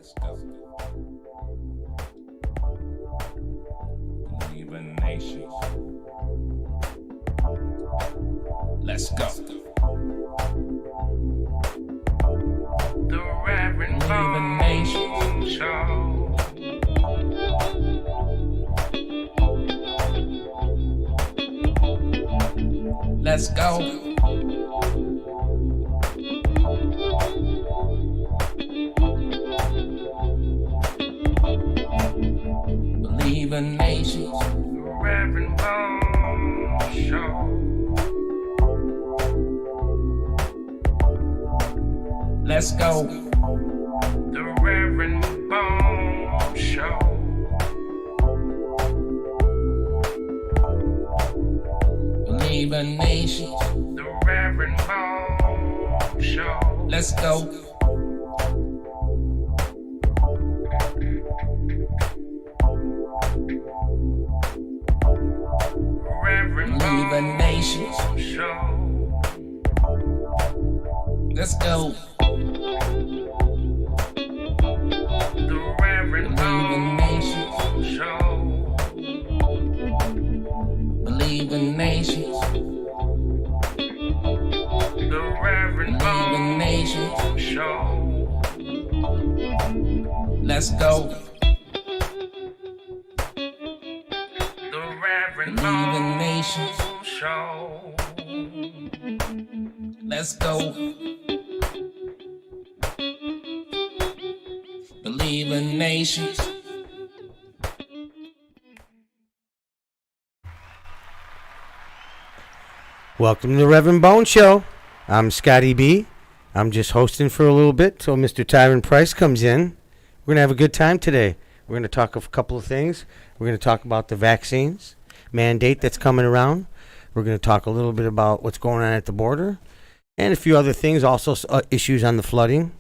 Let's go. Believe in nations. Let's go. The Rev Bone Show. Let's go. Believe in nations. The Rev Bone Show. Let's go. The Rev Bone Show. Believe in nations. The Rev Bone Show. Let's go. Believe in nations. Let's go. The Reverend Bone Show. Believe in nations. The Reverend Bone Show. Let's go. The Reverend Bone Show. Let's go. Believe in nations. Welcome to the Rev Bone Show. I'm Scotty B. I'm just hosting for a little bit till Mr. Tyron Price comes in. We're going to have a good time today. We're going to talk of a couple of things. We're going to talk about the vaccines mandate that's coming around. We're going to talk a little bit about what's going on at the border and a few other things, also issues on the flooding.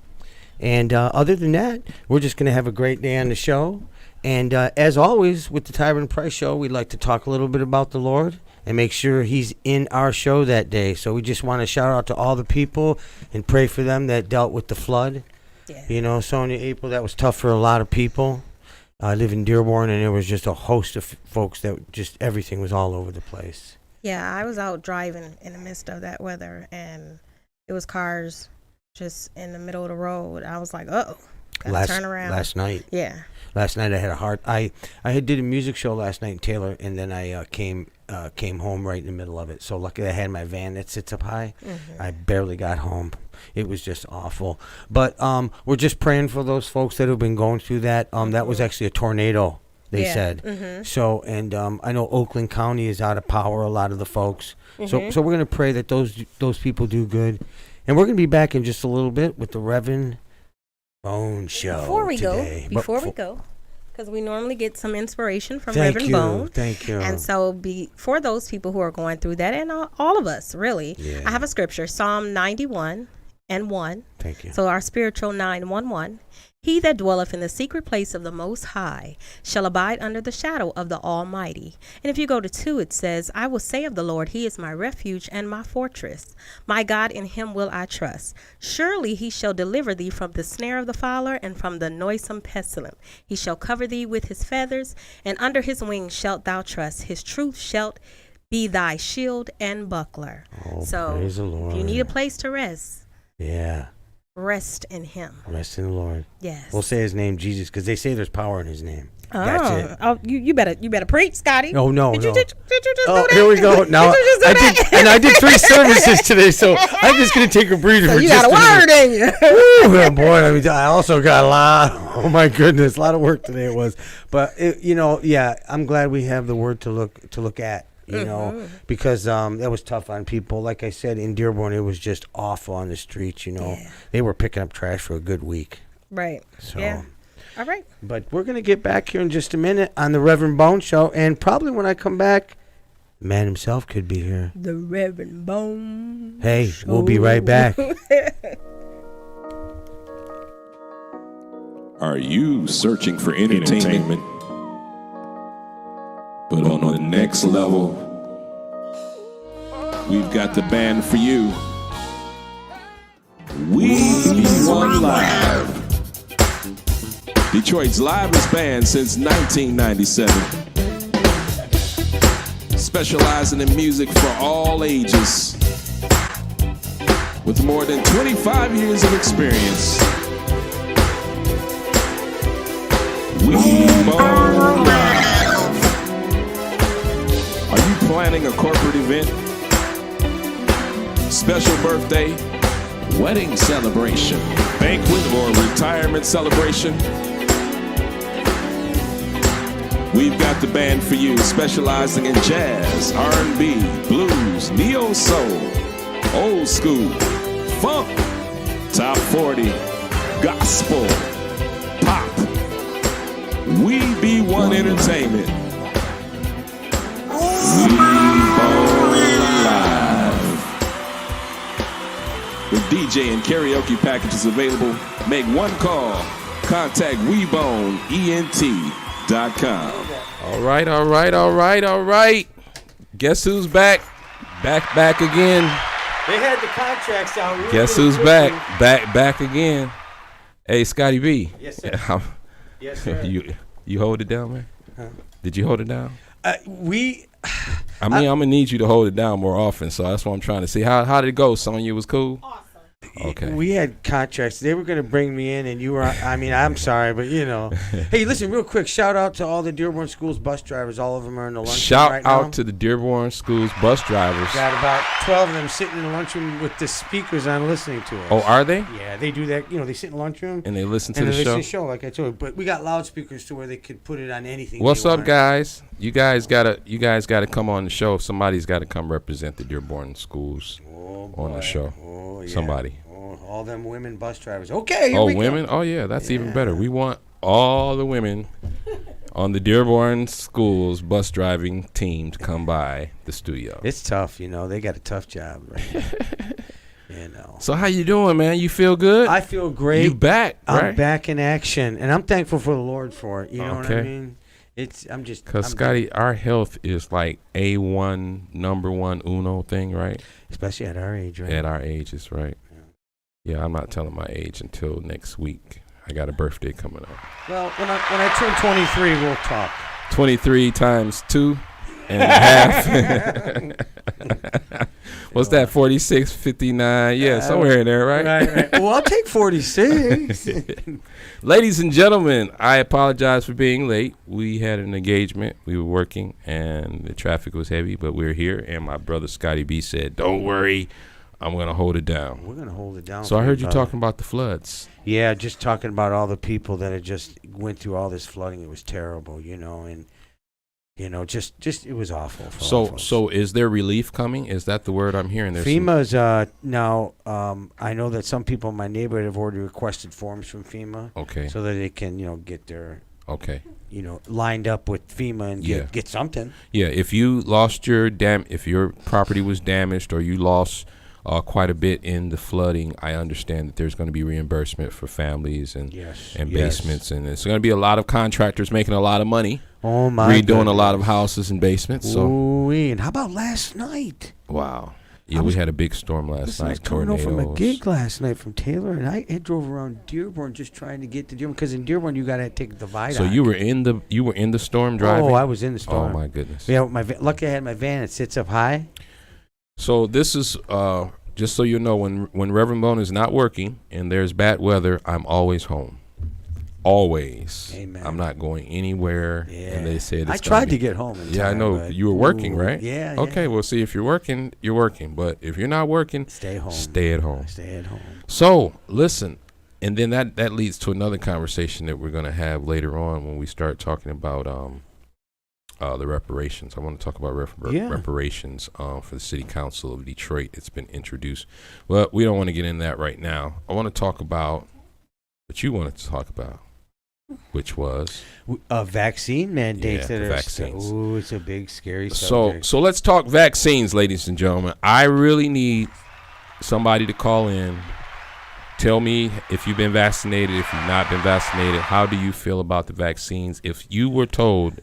And other than that, we're just going to have a great day on the show. And as always, with the Tyron Price Show, we'd like to talk a little bit about the Lord and make sure he's in our show that day. So we just want to shout out to all the people and pray for them that dealt with the flood. Yeah. You know, Sonya, April, that was tough for a lot of people. I live in Dearborn, and there was just a host of folks that just everything was all over the place. Yeah, I was out driving in the midst of that weather, and it was cars just in the middle of the road. I was like, uh-oh, gotta turn around. Last night. Yeah. Last night I had a hard. I had did a music show last night in Taylor, and then I came home right in the middle of it. So luckily I had my van that sits up high. Mm-hmm. I barely got home. It was just awful. But we're just praying for those folks that have been going through that. That was actually a tornado, they said. Mm-hmm. So, and I know Oakland County is out of power, a lot of the folks. Mm-hmm. So we're going to pray that those people do good. And we're going to be back in just a little bit with the Rev Bone Show Before we today. go, because we normally get some inspiration from Rev Bone. Thank you. And so for those people who are going through that, and all of us, really, I have a scripture, Psalm 91 and 1. Thank you. So our spiritual 9:1. He that dwelleth in the secret place of the Most High shall abide under the shadow of the Almighty. And if you go to 2, it says, I will say of the Lord, he is my refuge and my fortress. My God, in him will I trust. Surely he shall deliver thee from the snare of the fowler and from the noisome pestilence. He shall cover thee with his feathers, and under his wings shalt thou trust. His truth shalt be thy shield and buckler. Oh, so praise the Lord. If you need a place to rest, rest in him. Rest in the Lord. Yes. We'll say his name, Jesus, because they say there's power in his name. That's it. Oh, you better preach, Scotty. Oh no, did no. You just do that? Here we go. Now I did 3 services today, so I'm just gonna take a breather. So for you just got a word in you. Oh boy, I mean, I also got a lot. Oh my goodness, a lot of work today it was. But I'm glad we have the word to look at. You know, because that was tough on people. Like I said, in Dearborn, it was just awful on the streets. You know, they were picking up trash for a good week. Right. So, yeah. All right. But we're going to get back here in just a minute on the Rev Bone Show. And probably when I come back, the man himself could be here. The Rev Bone Show. We'll be right back. Are you searching for entertainment? But on the next level, we've got the band for you. We One Live. Detroit's livest band since 1997. Specializing in music for all ages. With more than 25 years of experience. Rev Bone Live. Are you planning a corporate event? Special birthday? Wedding celebration? Banquet or retirement celebration? We've got the band for you, specializing in jazz, R&B, blues, neo-soul, old school, funk, top 40, gospel, pop. We Be One Entertainment. Rev Bone Live. With DJ and karaoke packages available, make one call. Contact WeBoneENT.com. All right. Guess who's back? Back again. They had the contracts out. Really Guess who's quickly. back again. Hey, Scotty B. Yes, sir. Yes, sir. You hold it down, man? Huh? Did you hold it down? I'm gonna need you to hold it down more often, so that's what I'm trying to see. How did it go, Sonya? Was cool? Awesome. Okay. We had contracts. They were going to bring me in, and you were. I mean, I'm sorry, but you know. Hey, listen, real quick. Shout out to all the Dearborn Schools bus drivers. All of them are in the lunchroom Shout right out now. to the Dearborn Schools bus drivers. Got about 12 of them sitting in the lunchroom with the speakers on, listening to us. Oh, are they? Yeah, they do that. You know, they sit in the lunchroom And they listen to and the they listen show. to the show, like I told you. But we got loudspeakers to where they could put it on anything. What's they up, want. guys? You guys gotta come on the show. Somebody's got to come represent the Dearborn Schools Oh, on the boy. show. Oh, yeah. Somebody. Oh, all them women bus drivers. Okay. Here Oh, we go. women? Oh, yeah, that's even better. We want all the women on the Dearborn Schools bus driving team to come by the studio. It's tough, you know. They got a tough job, right? You know. So how you doing, man? You feel good? I feel great. You back, right? I'm back in action, and I'm thankful for the Lord for it. You know what I Okay. mean? I'm just Because, I'm- Scotty, our health is like A1, number one, uno thing, right? especially at our age, right? At our ages, right? Yeah, I'm not telling my age until next week. I got a birthday coming up. Well, when I turn 23, we'll talk. 23 times 2 and a half. What's that, 46, 59? Yeah, somewhere in there, right? Right. Well, I'll take 46. Ladies and gentlemen, I apologize for being late. We had an engagement. We were working, and the traffic was heavy, but we're here. And my brother Scotty B said, "Don't worry, I'm going to hold it down." We're gonna hold it down. So I for heard you brother. talking about the floods. Yeah, just talking about all the people that had just went through all this flooding. It was terrible, you know, and you know, just it was awful. For all folks. So is there relief coming? Is that the word I'm hearing? There's FEMA's now. I know that some people in my neighborhood have already requested forms from FEMA, Okay. so that they can, you know, get their, Okay. you know, lined up with FEMA and Yeah. get something. Yeah, if you lost if your property was damaged or you lost quite a bit in the flooding, I understand that there's going to be reimbursement for families and Yes. basements, and it's going to be a lot of contractors making a lot of money Oh my! redoing a lot of goodness. houses and basements. So Ooh-wee. And how about last night? wow, yeah, we had a big storm last Listen, I was night. coming home from a Tornadoes. gig last night from Taylor, and I drove around Dearborn just trying to get to Dearborn, because in Dearborn you gotta take the viaduct. So you were in the storm driving? Oh, I was in the storm. Oh my goodness. Yeah, lucky I had my van. It sits up high. So this is just so you know, when Reverend Bone is not working and there's bad weather, I'm always home. Always. Amen. I'm not going anywhere. Yeah. And they said I it's tried gonna to be- get home. In Yeah, I time, know but- you were working, Ooh, right? Yeah. Okay. Well, see, if you're working, you're working. But if you're not working, Stay home. stay at home. Stay at home. So listen, and then that leads to another conversation that we're going to have later on when we start talking about the reparations. I want to talk about reparations for the City Council of Detroit. It's been introduced. Well, we don't want to get into that right now. I want to talk about what you wanted to talk about, which was Vaccine mandates Yeah, that the are vaccines. Ooh, it's a big scary subject. so let's talk vaccines, ladies and gentlemen. I really need somebody to call in. Tell me if you've been vaccinated, if you've not been vaccinated. How do you feel about the vaccines? If you were told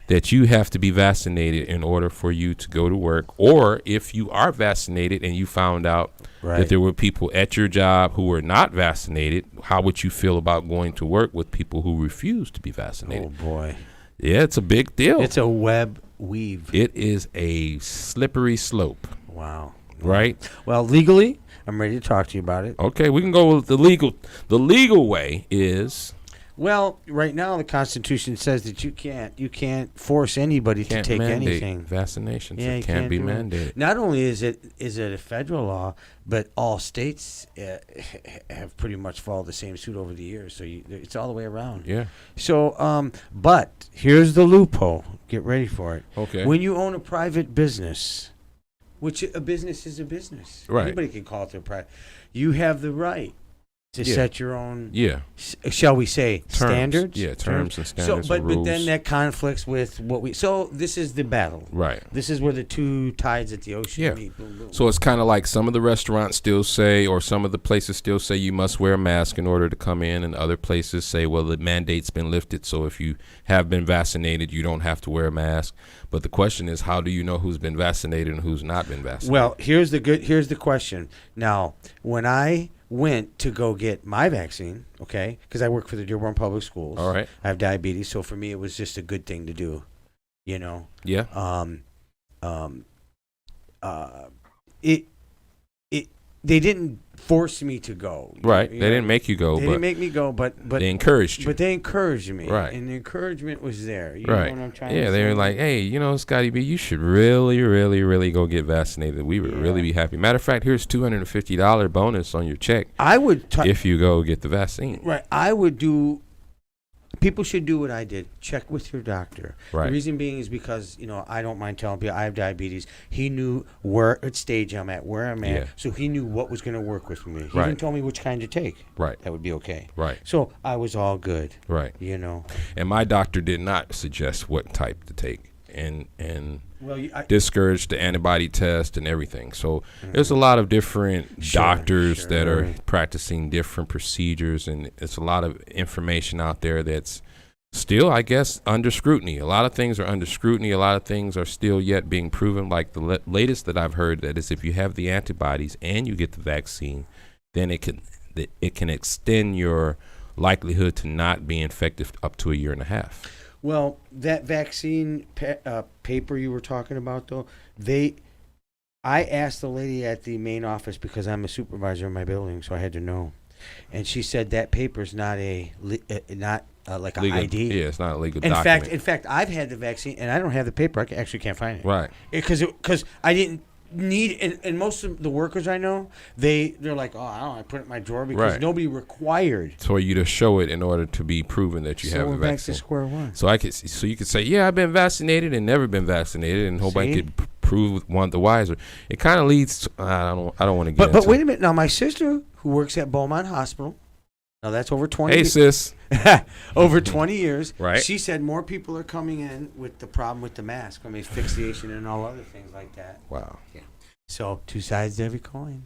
that you have to be vaccinated in order for you to go to work, or if you are vaccinated and you found out that there were people at your job who were not vaccinated, how would you feel about going to work with people who refuse to be vaccinated? Oh boy. Yeah, it's a big deal. It's a web weave. It is a slippery slope. Wow. Right? Well, legally, I'm ready to talk to you about it. Okay, we can go with the legal. The legal way is... Well, right now the Constitution says that you can't force anybody to take anything. Vaccinations. Yeah, it can't be do it. mandated. Not only is it a federal law, but all states have pretty much followed the same suit over the years. So it's all the way around. Yeah. So, but here's the loophole. Get ready for it. Okay. When you own a private business, which a business is a business, right? Anybody can call it their private. You have the right to set your own, shall we say, terms. Standards? Yeah, terms and standards. So, and rules. but then that conflicts with what we. So this is the battle. Right. This is where the two tides at the ocean meet. Boom, boom. So it's kind of like some of the restaurants still say, or some of the places still say, you must wear a mask in order to come in, and other places say, well, the mandate's been lifted, so if you have been vaccinated, you don't have to wear a mask. But the question is, how do you know who's been vaccinated and who's not been vaccinated? Well, here's the question. Now, when I went to go get my vaccine, okay, because I work for the Dearborn Public Schools. All right. I have diabetes, so for me it was just a good thing to do, you know. Yeah. They didn't force me to go. Right. They didn't make you go. They didn't make me go, but they encouraged you. But they encouraged me. Right. And the encouragement was there. You right. know what I'm trying to say? They were like, hey, you know, Scotty B, you should really, really, really go get vaccinated. We would really be happy. Matter of fact, here's $250 bonus on your check. I would if you go get the vaccine. Right. I would do. People should do what I did. Check with your doctor. Right. The reason being is because, you know, I don't mind telling people I have diabetes. He knew what stage I'm at, where I'm at, so he knew what was going to work with me. He didn't tell me which kind to take. Right. That would be okay. Right. So I was all good. Right. You know. And my doctor did not suggest what type to take, and well, discouraged the antibody test and everything. So there's a lot of different doctors that are practicing different procedures, and it's a lot of information out there that's still, I guess, under scrutiny. A lot of things are under scrutiny. A lot of things are still yet being proven. Like the latest that I've heard, that is if you have the antibodies and you get the vaccine, then it can extend your likelihood to not be infected up to a year and a half. Well, that vaccine paper you were talking about, though, I asked the lady at the main office because I'm a supervisor in my building, so I had to know, and she said that paper's not like an legal, ID. Yeah, it's not a legal document. In fact, I've had the vaccine and I don't have the paper. I actually can't find it. Right. Because I didn't need, and most of the workers I know, they're like, oh, I don't know, I put it in my drawer because nobody required for you to show it in order to be proven that you have the vaccine. So we're back to square one. So you could say, yeah, I've been vaccinated and never been vaccinated, and nobody could prove one the wiser. It kind of leads to, I don't want to get But wait a minute. Now, my sister, who works at Beaumont Hospital, now that's over 20 years. Hey, sis. Over 20 years. Right. She said more people are coming in with the problem with the mask, I mean, asphyxiation and all other things like that. Wow. Yeah. So, two sides to every coin.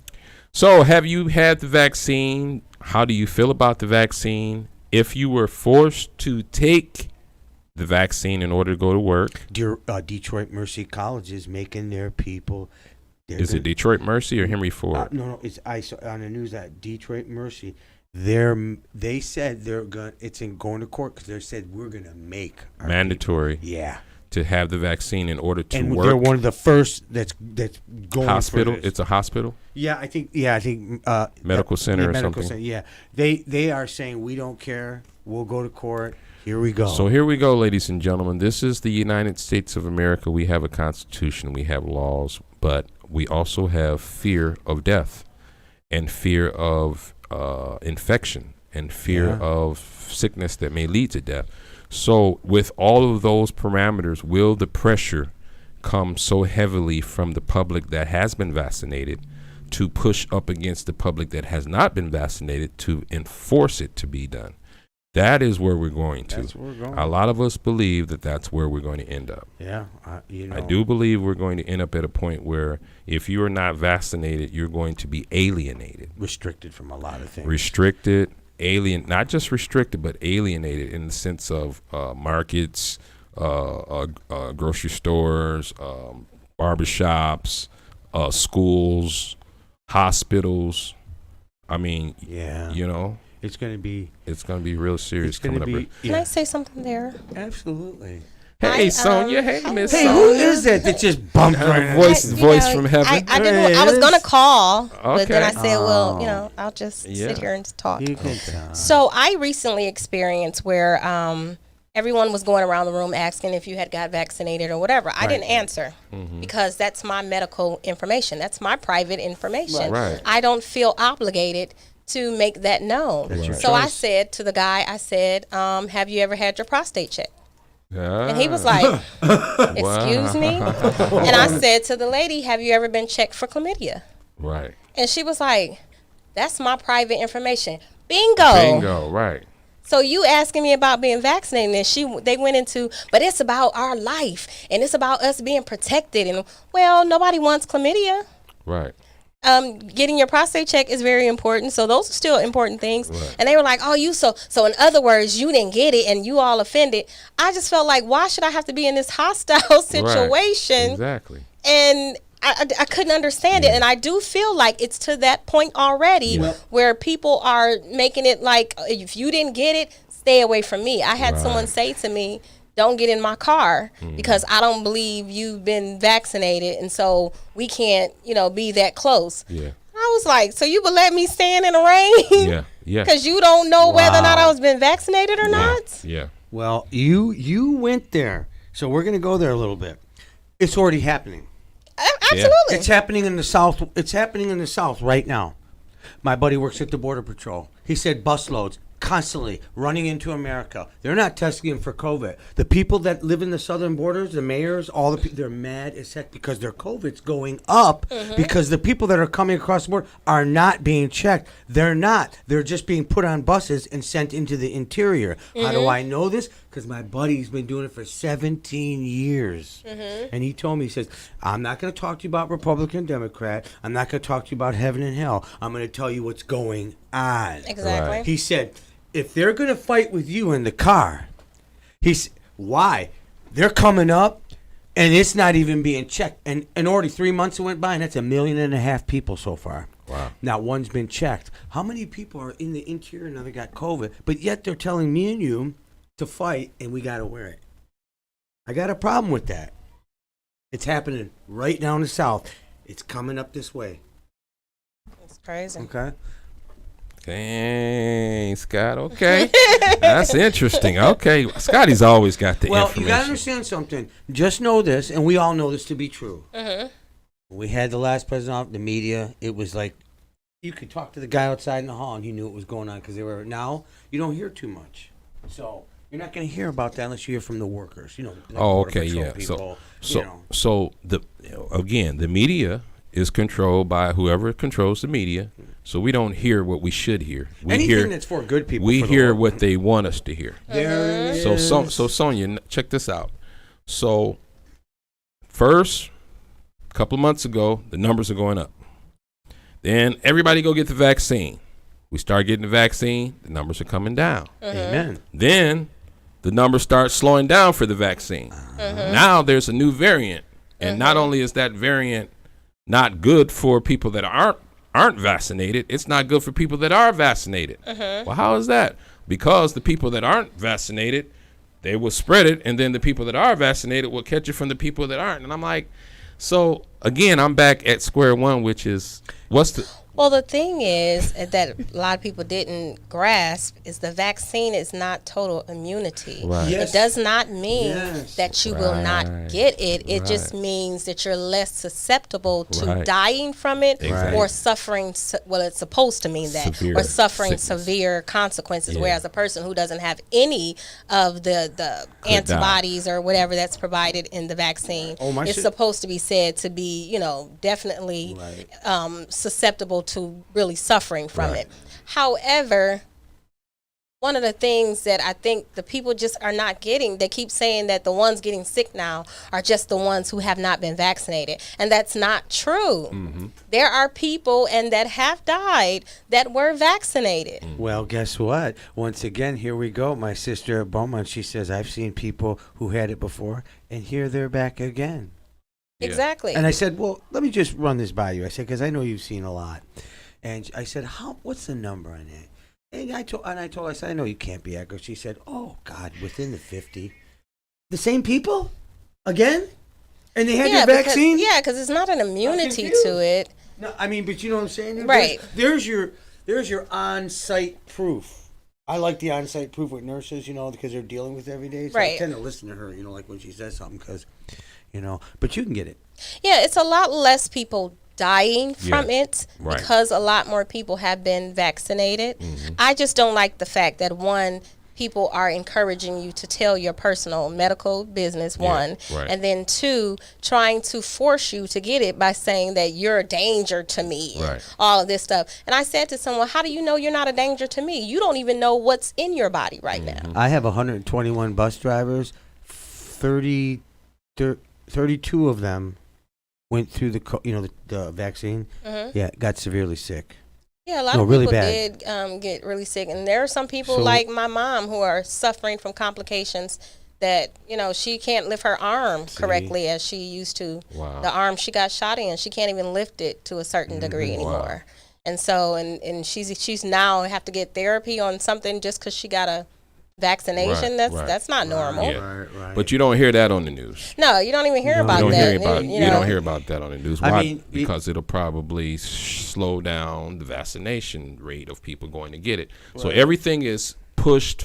So, have you had the vaccine? How do you feel about the vaccine? If you were forced to take the vaccine in order to go to work. Detroit Mercy College is making their people. Is it Detroit Mercy or Henry Ford? No. I saw on the news that Detroit Mercy. They said it's going to court because they said we're gonna make mandatory. People. Yeah. To have the vaccine in order to work. They're one of the first that's going hospital. For this. It's a hospital. Yeah, I think medical center or medical something. Center, yeah, they are saying we don't care. We'll go to court. Here we go. So here we go, ladies and gentlemen. This is the United States of America. We have a constitution. We have laws, but we also have fear of death, and fear of infection, and fear of sickness that may lead to death. So with all of those parameters, will the pressure come so heavily from the public that has been vaccinated to push up against the public that has not been vaccinated to enforce it to be done? That is where we're going to. That's where we're going. A lot of us believe that that's where we're going to end up. Yeah, I do believe we're going to end up at a point where if you are not vaccinated, you're going to be alienated. Restricted from a lot of things. Restricted, not just restricted, but alienated in the sense of markets, grocery stores, barbershops, schools, hospitals. I mean, Yeah. you know, It's going to be. it's going to be real serious It's going coming to up. be. Can I say something there? Absolutely. Hey, Sonya. Hey, Miss Hey, Sonya. who is that that just bumped right in? Voice from heaven. I didn't. I was gonna call, but then I Okay. said, well, I'll just Yeah. sit here and talk. You can tell. So I recently experienced where everyone was going around the room asking if you had got vaccinated or whatever. I didn't answer because that's my medical information. That's my private information. Right. I don't feel obligated to make that known. That's your So I choice. said to the guy, have you ever had your prostate checked? Yeah. And he was like, excuse me? And I said to the lady, have you ever been checked for chlamydia? Right. And she was like, that's my private information. Bingo. Right. So you asking me about being vaccinated, and they went into, but it's about our life, and it's about us being protected. And, well, nobody wants chlamydia. Right. Getting your prostate check is very important. So those are still important things. Right. And they were like, oh, so in other words, you didn't get it and you all offended. I just felt like, why should I have to be in this hostile situation? Exactly. And I couldn't understand it. And I do feel like it's to that point already where people are making it like, if you didn't get it, stay away from me. I had someone say to me, don't get in my car because I don't believe you've been vaccinated, and so we can't, be that close. Yeah. I was like, so you would let me stand in the rain? Yeah. Yeah. Because you don't know whether or not I was been vaccinated or not? Yeah. Well, you went there, so we're going to go there a little bit. It's already happening. Absolutely. It's happening in the South. It's happening in the South right now. My buddy works at the Border Patrol. He said busloads constantly running into America. They're not testing them for COVID. The people that live in the southern borders, the mayors, all the people, they're mad as heck because their COVID's going up because the people that are coming across the border are not being checked. They're not. They're just being put on buses and sent into the interior. How do I know this? Because my buddy's been doing it for 17 years. And he told me, he says, I'm not going to talk to you about Republican, Democrat. I'm not going to talk to you about heaven and hell. I'm going to tell you what's going on. Exactly. Right. He said, if they're going to fight with you in the car, why? They're coming up, and it's not even being checked. And already 3 months went by, and that's 1.5 million people so far. Wow. Not one's been checked. How many people are in the interior now that got COVID, but yet they're telling me and you to fight, and we got to wear it? I got a problem with that. It's happening right down the South. It's coming up this way. It's crazy. Okay? Dang, Scott. Okay. That's interesting. Okay. Scotty's always got the Well, information. you got to understand something. Just know this, and we all know this to be true. We had the last president off, the media. It was like you could talk to the guy outside in the hall, and he knew what was going on because they were. Now you don't hear too much, so you're not going to hear about that unless you hear from the workers. Like Border Patrol people, So the media is controlled by whoever controls the media. So we don't hear what we should hear. We anything that's for good people. We for the hear world. what they want us to hear. There it So is. Sonya, check this out. So first, a couple of months ago, the numbers are going up. Then everybody go get the vaccine. We start getting the vaccine, the numbers are coming down. Amen. Then the numbers start slowing down for the vaccine. Now there's a new variant, and not only is that variant not good for people that aren't vaccinated, it's not good for people that are vaccinated. Well, how is that? Because the people that aren't vaccinated, they will spread it, and then the people that are vaccinated will catch it from the people that aren't. And I'm like, so again, I'm back at square one, which is Well, the thing is that a lot of people didn't grasp is the vaccine is not total immunity. Right. Yes. It does not mean Yes. that you will not get it. It just means that you're less susceptible to dying from it or suffering. Well, it's supposed to mean that, Severe or suffering sickness. severe consequences. Yeah. Whereas a person who doesn't have any of the antibodies or whatever that's provided in the vaccine is supposed to be said to be, definitely susceptible to really suffering from it. However, one of the things that I think the people just are not getting, they keep saying that the ones getting sick now are just the ones who have not been vaccinated. And that's not true. Mm-hmm. There are people and that have died that were vaccinated. Well, guess what? Once again, here we go. My sister at Beaumont, she says, I've seen people who had it before, and here they're back again. Yeah. Exactly. And I said, well, let me just run this by you. I said, because I know you've seen a lot. And I said, what's the number on it? And I told her, I said, I know you can't be accurate. She said, oh, God, within the 50. The same people? Again? And they had their vaccine? Because it's not an immunity to it. No, I mean, but you know what I'm saying? Right. There's your on-site proof. I like the on-site proof with nurses, because they're dealing with it every day. So I tend to listen to her, like when she says something, because, but you can get it. Yeah, it's a lot less people dying from it because a lot more people have been vaccinated. Mm-hmm. I just don't like the fact that, one, people are encouraging you to tell your personal medical business, and then two, trying to force you to get it by saying that you're a danger to me, and all of this stuff. And I said to someone, how do you know you're not a danger to me? You don't even know what's in your body right now. I have 121 bus drivers, 32 of them went through the vaccine. Mm-hmm. Yeah, got severely sick. Yeah, a lot of people did get really sick. And there are some people like my mom who are suffering from complications that, she can't lift her arm correctly as she used to. Wow. The arm she got shot in, she can't even lift it to a certain degree anymore. Wow. And so, and she's now have to get therapy on something just because she got a vaccination. That's not normal. Yeah. Right. But you don't hear that on the news. No, you don't even hear about that. You don't hear about that on the news. Why? Because it'll probably slow down the vaccination rate of people going to get it. Right. So everything is pushed